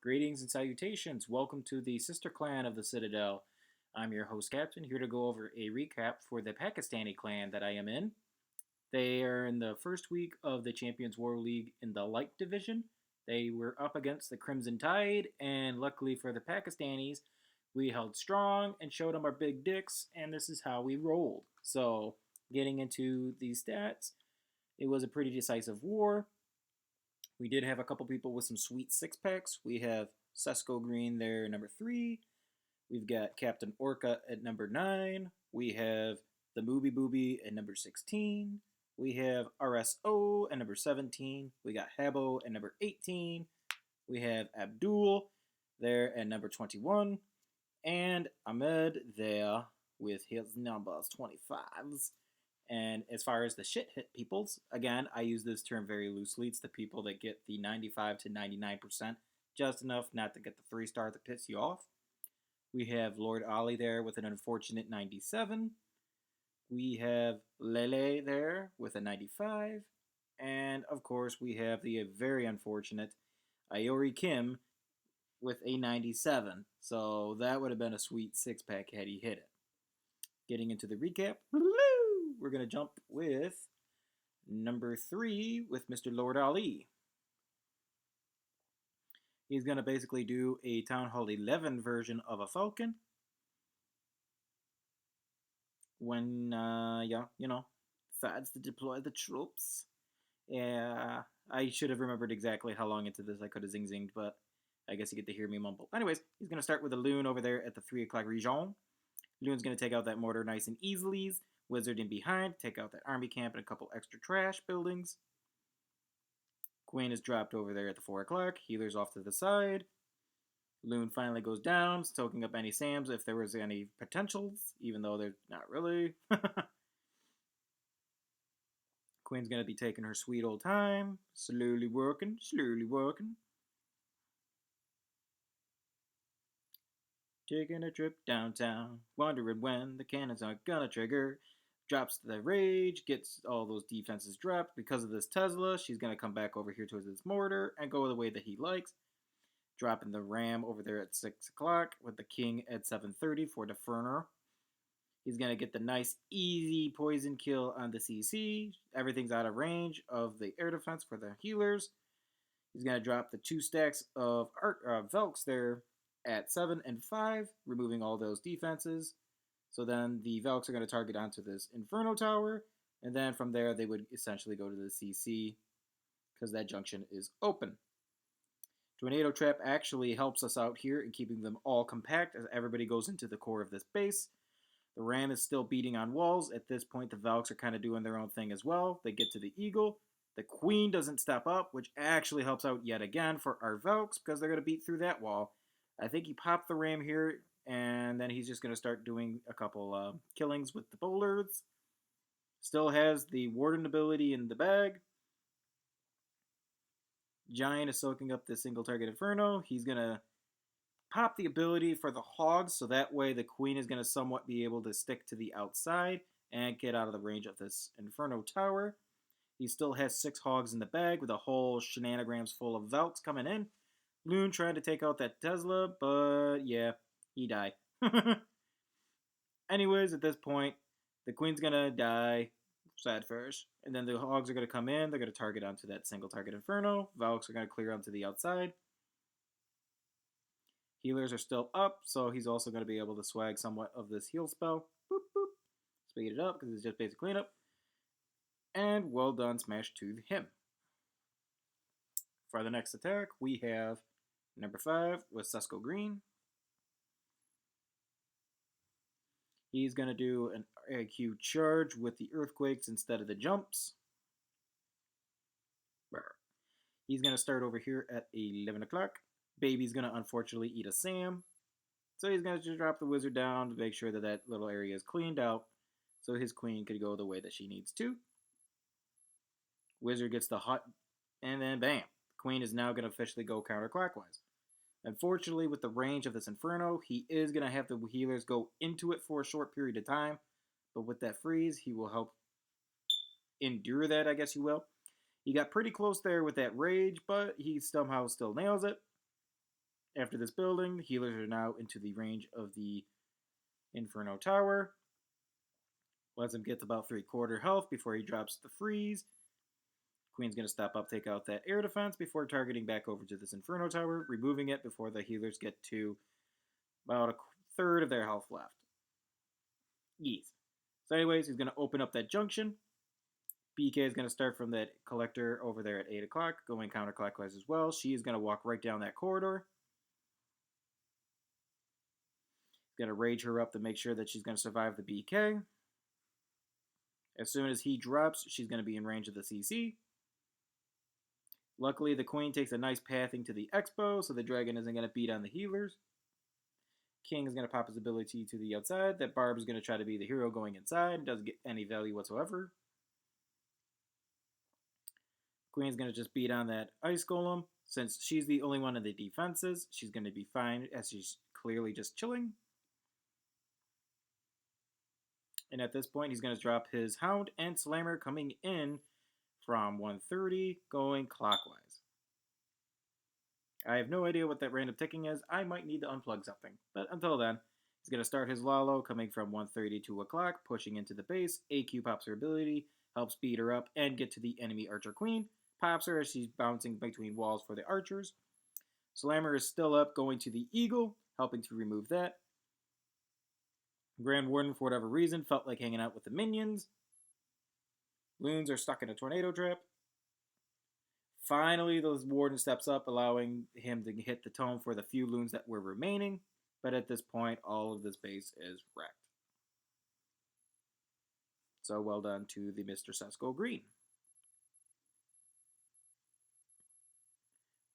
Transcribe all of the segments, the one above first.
Greetings and salutations. Welcome to the sister clan of the Citadel. I'm your host, Captain, here to go over a recap for the Pakistani clan that I am in. They are in the first week of the Champions War League in the Light Division. They were up against the Crimson Tide, and luckily for the Pakistanis, we held strong and showed them our big dicks, and this is how we rolled. So, getting into these stats, it was a pretty decisive war. We did have a couple people with some sweet six packs. We have Sesko Green there, number 3. We've got Captain Orca at number 9. We have the Mooby Booby at number 16. We have RSO at number 17. We got Habo at number 18. We have Abdul there at number 21. And Ahmed there with his numbers 25s. And as far as the shit hit peoples, again, I use this term very loosely. It's the people that get the 95 to 99%, just enough not to get the 3-star that piss you off. We have Lord Ali there with an unfortunate 97. We have Lele there with a 95. And, of course, we have the very unfortunate Iori Kim with a 97. So that would have been a sweet 6-pack had he hit it. Getting into the recap, we're going to jump with number 3 with Mr. Lord Ali. He's going to basically do a Town Hall 11 version of a Falcon. When, decides to deploy the troops. Yeah, I should have remembered exactly how long into this I could have zing-zinged, but I guess you get to hear me mumble. Anyways, he's going to start with a Loon over there at the 3 o'clock region. Loon's going to take out that mortar nice and easily. Wizard in behind, take out that army camp and a couple extra trash buildings. Queen is dropped over there at the 4 o'clock. Healer's off to the side. Loon finally goes down, soaking up any SAMs if there was any potentials, even though they're not really. Queen's going to be taking her sweet old time. Slowly working, slowly working. Taking a trip downtown, wondering when the cannons are gonna trigger. Drops the rage, gets all those defenses dropped. Because of this Tesla, she's gonna come back over here towards this mortar and go the way that he likes. Dropping the ram over there at 6 o'clock with the king at 7:30 for the Ferner. He's gonna get the nice easy poison kill on the CC. Everything's out of range of the air defense for the healers. He's gonna drop the 2 stacks of Velks there at 7 and 5, removing all those defenses. So then the Valks are going to target onto this Inferno Tower, and then from there they would essentially go to the CC, because that junction is open. Tornado Trap actually helps us out here in keeping them all compact as everybody goes into the core of this base. The Ram is still beating on walls. At this point, the Valks are kind of doing their own thing as well. They get to the Eagle. The Queen doesn't step up, which actually helps out yet again for our Valks, because they're going to beat through that wall. I think he popped the ram here, and then he's just going to start doing a couple killings with the boulders. Still has the Warden ability in the bag. Giant is soaking up the single target Inferno. He's going to pop the ability for the Hogs, so that way the Queen is going to somewhat be able to stick to the outside and get out of the range of this Inferno Tower. He still has 6 Hogs in the bag with a whole shenanigans full of Velks coming in. Loon trying to take out that Tesla, but yeah, he died. Anyways, at this point, the Queen's gonna die, sad first, and then the Hogs are gonna come in, they're gonna target onto that single target Inferno, Valks are gonna clear onto the outside. Healers are still up, so he's also gonna be able to swag somewhat of this heal spell. Boop, boop. Speed it up, because it's just basic cleanup. And well done, smash to him. For the next attack, we have number 5 with Sesko Green. He's going to do an IQ charge with the earthquakes instead of the jumps. He's going to start over here at 11 o'clock. Baby's going to unfortunately eat a Sam. So he's going to just drop the wizard down to make sure that that little area is cleaned out so his queen could go the way that she needs to. Wizard gets the hut, and then bam. Queen is now going to officially go counterclockwise. Unfortunately, with the range of this Inferno, he is going to have the healers go into it for a short period of time. But with that freeze, he will help endure that, I guess you will. He got pretty close there with that rage, but he somehow still nails it. After this building, the healers are now into the range of the Inferno Tower. Lets him get to about 3/4 health before he drops the freeze. Queen's going to step up, take out that air defense before targeting back over to this Inferno Tower, removing it before the healers get to about 1/3 of their health left. Yes. So anyways, he's going to open up that junction. BK is going to start from that collector over there at 8 o'clock, going counterclockwise as well. She is going to walk right down that corridor. Going to rage her up to make sure that she's going to survive the BK. As soon as he drops, she's going to be in range of the CC. Luckily, the Queen takes a nice pathing to the Expo, so the Dragon isn't going to beat on the healers. King is going to pop his ability to the outside. That Barb is going to try to be the hero going inside. Doesn't get any value whatsoever. Queen's going to just beat on that Ice Golem. Since she's the only one in the defenses, she's going to be fine as she's clearly just chilling. And at this point, he's going to drop his Hound and Slammer coming in from 130 going clockwise. I have no idea what that random ticking is. I might need to unplug something. But until then, he's going to start his Lalo coming from 130 to 2 o'clock, pushing into the base. AQ pops her ability, helps speed her up, and get to the enemy Archer Queen. Pops her as she's bouncing between walls for the archers. Slammer is still up, going to the Eagle, helping to remove that. Grand Warden, for whatever reason, felt like hanging out with the minions. Loons are stuck in a tornado trap. Finally, the Warden steps up, allowing him to hit the tome for the few loons that were remaining. But at this point, all of this base is wrecked. So well done to the Mr. Sesko Green.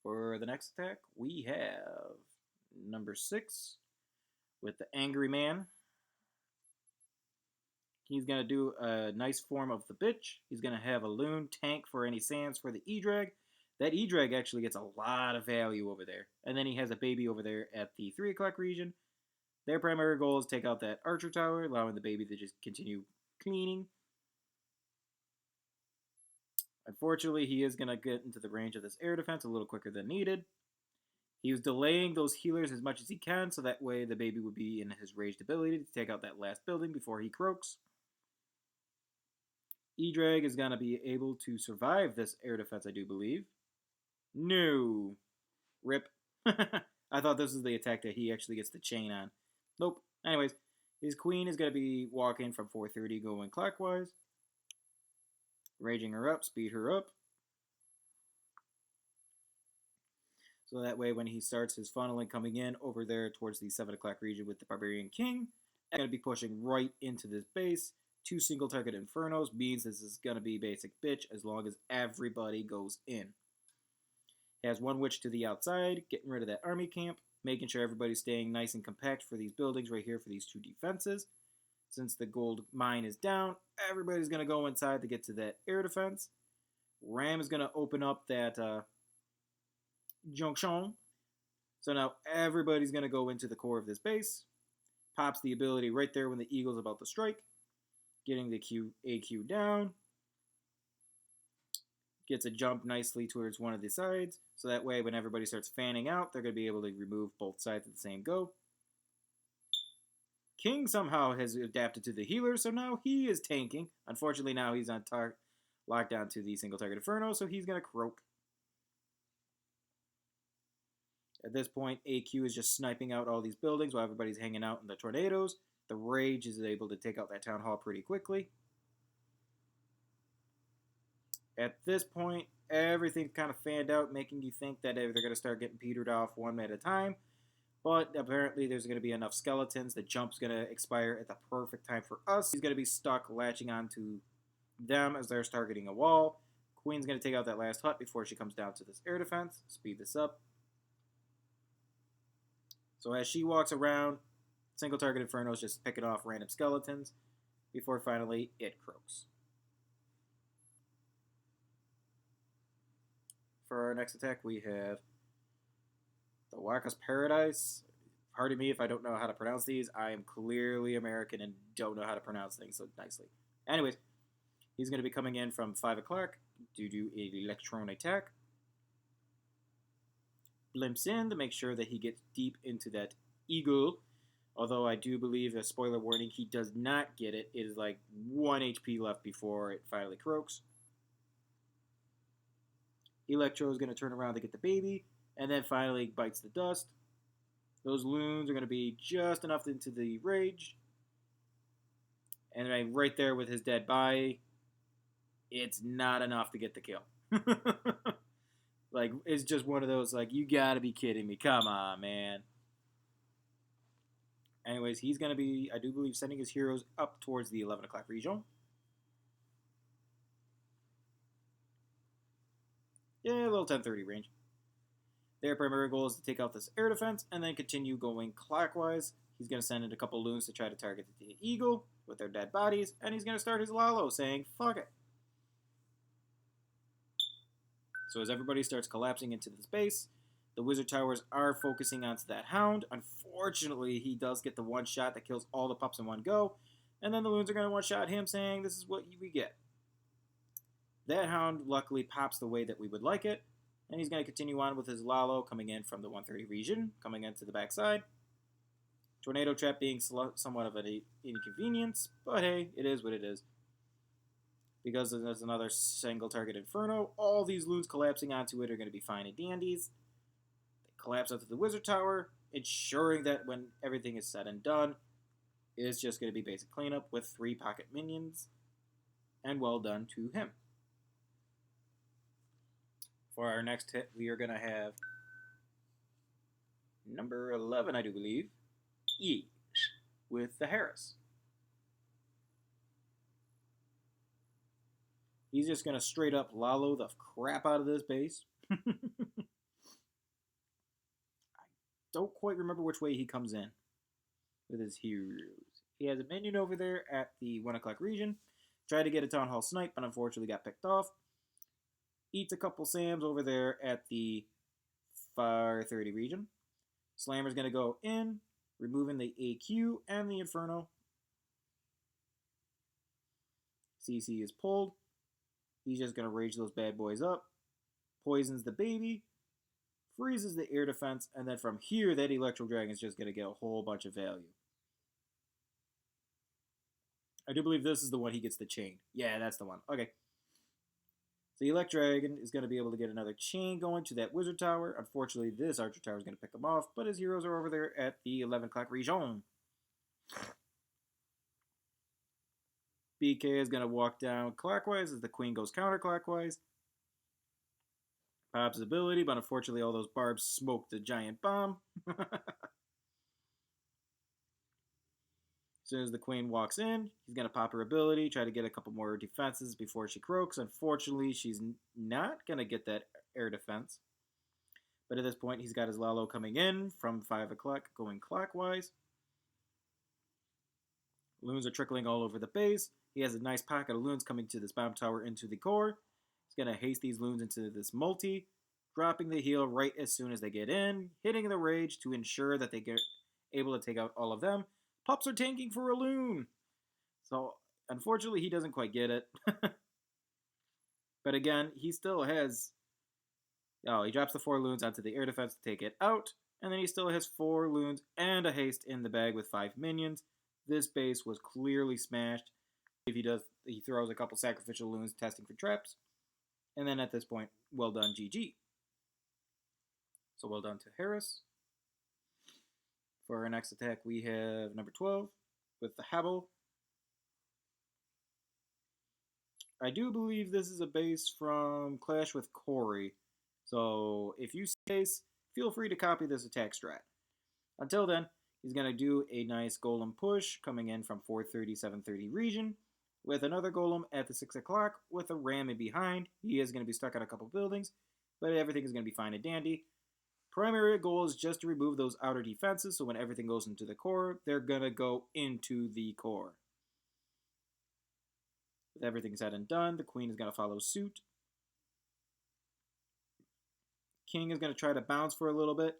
For the next attack, we have number 6 with the Angry Man. He's going to do a nice form of the bitch. He's going to have a loon tank for any sands for the E-Drag. That E-Drag actually gets a lot of value over there. And then he has a baby over there at the 3 o'clock region. Their primary goal is to take out that Archer Tower, allowing the baby to just continue cleaning. Unfortunately, he is going to get into the range of this air defense a little quicker than needed. He was delaying those healers as much as he can, so that way the baby would be in his raged ability to take out that last building before he croaks. E-Drag is going to be able to survive this air defense, I do believe. No. Rip. I thought this was the attack that he actually gets the chain on. Nope. Anyways, his Queen is going to be walking from 430 going clockwise. Raging her up, speed her up. So that way when he starts his funneling coming in over there towards the 7 o'clock region with the Barbarian King, I'm going to be pushing right into this base. 2 single target Infernos means this is going to be basic bitch as long as everybody goes in. He has 1 witch to the outside, getting rid of that army camp, making sure everybody's staying nice and compact for these buildings right here for these 2 defenses. Since the gold mine is down, everybody's going to go inside to get to that air defense. Ram is going to open up that junction. So now everybody's going to go into the core of this base. Pops the ability right there when the Eagle's about to strike. Getting the AQ down. Gets a jump nicely towards one of the sides. So that way when everybody starts fanning out, they're going to be able to remove both sides at the same go. King somehow has adapted to the healer, so now he is tanking. Unfortunately, now he's on lockdown to the single target Inferno, so he's going to croak. At this point, AQ is just sniping out all these buildings while everybody's hanging out in the tornadoes. The Rage is able to take out that town hall pretty quickly. At this point, everything's kind of fanned out, making you think that they're going to start getting petered off one at a time. But apparently there's going to be enough skeletons. The jump's going to expire at the perfect time for us. He's going to be stuck latching onto them as they're targeting a wall. Queen's going to take out that last hut before she comes down to this air defense. Speed this up. So as she walks around, single target Inferno's just picking off random skeletons before finally it croaks. For our next attack, we have the Waka's Paradise. Pardon me if I don't know how to pronounce these. I am clearly American and don't know how to pronounce things so nicely. Anyways, he's going to be coming in from 5 o'clock to do an Electron attack. blimps in to make sure that he gets deep into that eagle. Although I do believe, a spoiler warning, he does not get it. It is like 1 HP left before it finally croaks. Electro is going to turn around to get the baby, and then finally bites the dust. Those loons are going to be just enough into the rage. And right there with his dead body, it's not enough to get the kill. Like, it's just one of those, like, you gotta be kidding me. Come on, man. Anyways, he's going to be, I do believe, sending his heroes up towards the 11 o'clock region. Yeah, a little 10:30 range. Their primary goal is to take out this air defense and then continue going clockwise. He's going to send in a couple loons to try to target the eagle with their dead bodies, and he's going to start his Lalo, saying, fuck it. So as everybody starts collapsing into this base, the wizard towers are focusing onto that hound. Unfortunately, he does get the one shot that kills all the pups in one go, and then the loons are going to one-shot him, saying, this is what we get. That hound luckily pops the way that we would like it, and he's going to continue on with his Lalo coming in from the 130 region, coming into the backside. Tornado Trap being somewhat of an inconvenience, but hey, it is what it is. Because there's another single target Inferno, all these loons collapsing onto it are going to be fine and dandies. They collapse onto the Wizard Tower, ensuring that when everything is said and done, it's just going to be basic cleanup with 3 pocket minions, and well done to him. For our next hit, we are going to have number 11, I do believe, E, with the Harris. He's just going to straight up Lalo the crap out of this base. I don't quite remember which way he comes in with his heroes. He has a minion over there at the 1 o'clock region. Tried to get a Town Hall snipe, but unfortunately got picked off. Eats a couple Sams over there at the far 30 region. Slammer's going to go in, removing the AQ and the Inferno. CC is pulled. He's just going to rage those bad boys up. Poisons the baby. Freezes the air defense. And then from here, that Electro Dragon is just going to get a whole bunch of value. I do believe this is the one he gets the chain. Yeah, that's the one. Okay. The Electro Dragon is going to be able to get another chain going to that Wizard Tower. Unfortunately, this Archer Tower is going to pick him off, but his heroes are over there at the 11 o'clock region. BK is going to walk down clockwise as the Queen goes counterclockwise. Pops his ability, but unfortunately all those barbs smoke the giant bomb. As soon as the Queen walks in, he's going to pop her ability, try to get a couple more defenses before she croaks. Unfortunately, she's not going to get that air defense. But at this point, he's got his Lalo coming in from 5 o'clock, going clockwise. Loons are trickling all over the base. He has a nice pocket of loons coming to this bomb tower into the core. He's going to haste these loons into this multi, dropping the heal right as soon as they get in, hitting the rage to ensure that they get able to take out all of them. Pups are tanking for a loon. So, unfortunately, he doesn't quite get it. But again, he still has... Oh, he drops the 4 loons onto the air defense to take it out. And then he still has 4 loons and a haste in the bag with 5 minions. This base was clearly smashed. If he throws a couple sacrificial loons testing for traps. And then at this point, well done, GG. So well done to Harris. For our next attack, we have number 12 with the Habel. I do believe this is a base from Clash with Corey. So if you see base, feel free to copy this attack strat. Until then, he's going to do a nice golem push coming in from 430, 730 region with another golem at the 6 o'clock with a ram in behind. He is going to be stuck on a couple buildings, but everything is going to be fine and dandy. Primary goal is just to remove those outer defenses, so when everything goes into the core, they're going to go into the core. With everything said and done, the Queen is going to follow suit. King is going to try to bounce for a little bit.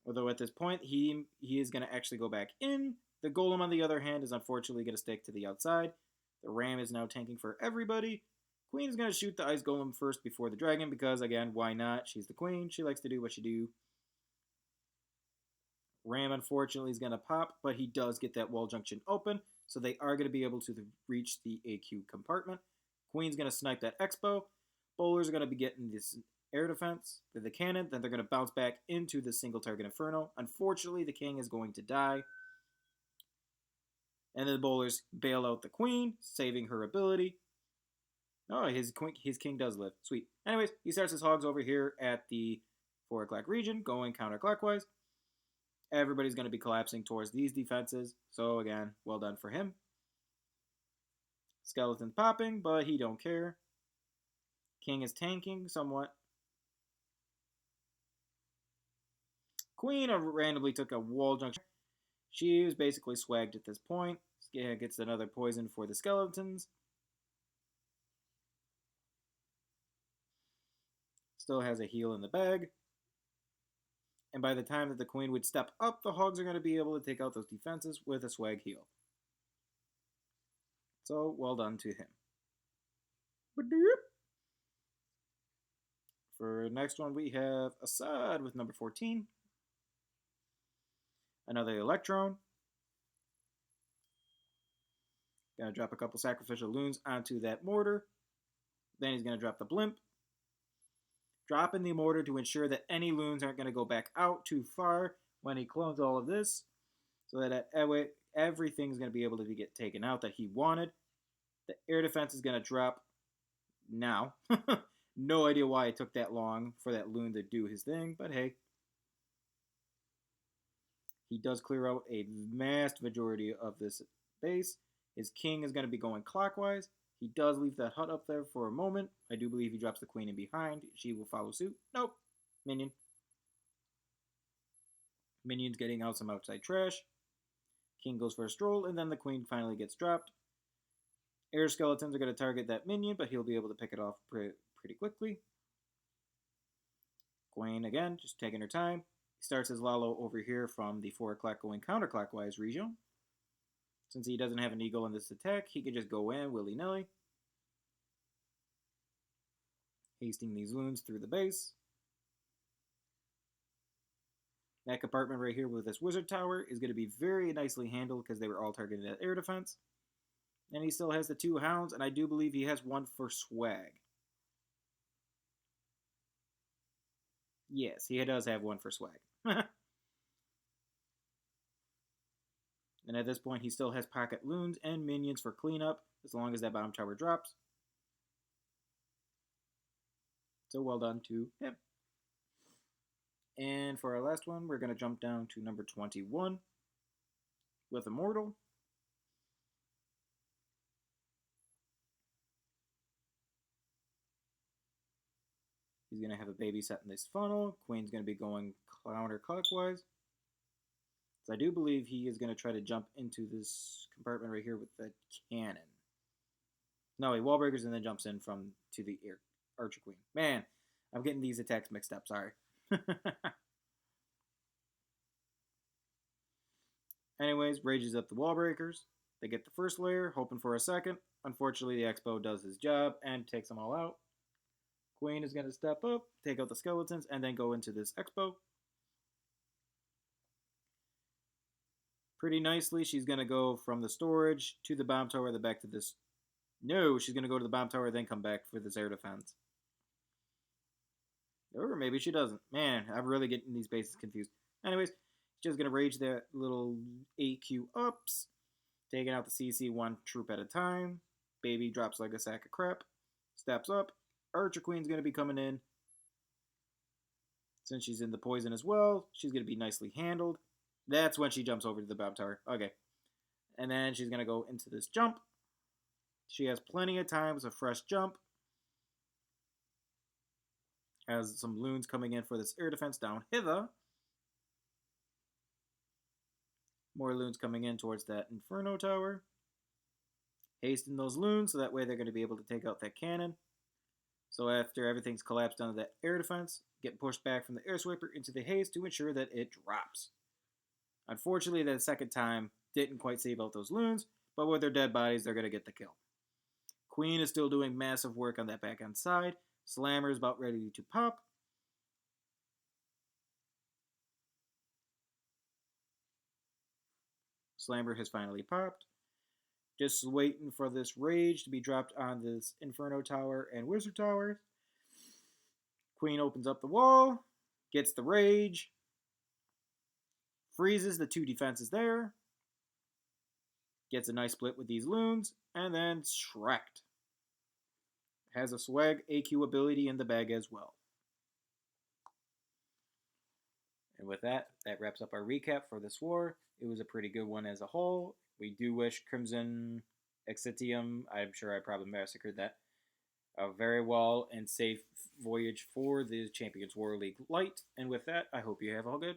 Although at this point, he is going to actually go back in. The Golem, on the other hand, is unfortunately going to stick to the outside. The Ram is now tanking for everybody. Queen's going to shoot the ice golem first before the dragon because, again, why not? She's the queen. She likes to do what she do. Ram, unfortunately, is going to pop, but he does get that wall junction open, so they are going to be able to reach the AQ compartment. Queen's going to snipe that Expo. Bowlers are going to be getting this air defense for the cannon. Then they're going to bounce back into the single target Inferno. Unfortunately, the king is going to die. And then the bowlers bail out the queen, saving her ability. Oh, his king does live. Sweet. Anyways, he starts his hogs over here at the 4 o'clock region, going counterclockwise. Everybody's going to be collapsing towards these defenses. So, again, well done for him. Skeleton's popping, but he don't care. King is tanking somewhat. Queen randomly took a wall junction. She was basically swagged at this point. Gets another poison for the skeletons. Still has a heal in the bag. And by the time that the queen would step up, the hogs are going to be able to take out those defenses with a swag heal. So, well done to him. For the next one, we have Assad with number 14. Another Electron. Gonna drop a couple sacrificial loons onto that mortar. Then he's gonna drop the blimp. Drop in the mortar to ensure that any loons aren't gonna go back out too far when he clones all of this. So that everything's gonna be able to get taken out that he wanted. The air defense is gonna drop now. No idea why it took that long for that loon to do his thing, but hey. He does clear out a vast majority of this base. His king is going to be going clockwise. He does leave that hut up there for a moment. I do believe he drops the queen in behind. She will follow suit. Nope. Minion. Minion's getting out some outside trash. King goes for a stroll, and then the queen finally gets dropped. Air skeletons are going to target that minion, but he'll be able to pick it off pretty quickly. Queen, again, just taking her time. He starts his Lalo over here from the 4 o'clock going counterclockwise region. Since he doesn't have an eagle in this attack, he can just go in willy-nilly. Hasting these loons through the base. That compartment right here with this wizard tower is going to be very nicely handled because they were all targeted at air defense. And he still has the 2 hounds, and I do believe he has 1 for swag. Yes, he does have 1 for swag. And at this point, he still has pocket loons and minions for cleanup, as long as that bottom tower drops. So well done to him. And for our last one, we're going to jump down to number 21 with Immortal. He's going to have a baby set in this funnel. Queen's going to be going counterclockwise. So I do believe he is going to try to jump into this compartment right here with the cannon. No, he wall breakers and then jumps in to the Archer Queen. Man, I'm getting these attacks mixed up. Sorry. Anyways, rages up the wall breakers. They get the first layer, hoping for a second. Unfortunately, the Expo does his job and takes them all out. Queen is going to step up, take out the skeletons, and then go into this Expo. Pretty nicely, she's going to go from the storage to the bomb tower, then back to this. No, she's going to go to the bomb tower, then come back for this air defense. Or maybe she doesn't. Man, I'm really getting these bases confused. Anyways, she's just going to rage that little AQ ups, taking out the CC 1 troop at a time. Baby drops like a sack of crap. Steps up. Archer Queen's going to be coming in. Since she's in the poison as well, she's going to be nicely handled. That's when she jumps over to the bomb tower. Okay. And then she's going to go into this jump. She has plenty of time. It's a fresh jump. Has some loons coming in for this air defense down hither. More loons coming in towards that Inferno tower. Hasten those loons so that way they're going to be able to take out that cannon. So after everything's collapsed onto that air defense, get pushed back from the air swiper into the haste to ensure that it drops. Unfortunately, that second time didn't quite save out those loons, but with their dead bodies, they're going to get the kill. Queen is still doing massive work on that back end side. Slammer is about ready to pop. Slammer has finally popped. Just waiting for this Rage to be dropped on this Inferno Tower and Wizard Tower. Queen opens up the wall, gets the Rage, freezes the 2 defenses there, gets a nice split with these loons, and then Shrek'd. Has a swag AQ ability in the bag as well. And with that, that wraps up our recap for this war. It was a pretty good one as a whole. We do wish Crimson Exitium, I'm sure I probably massacred that, a very well and safe voyage for the Champions War League Lite. And with that, I hope you have all good.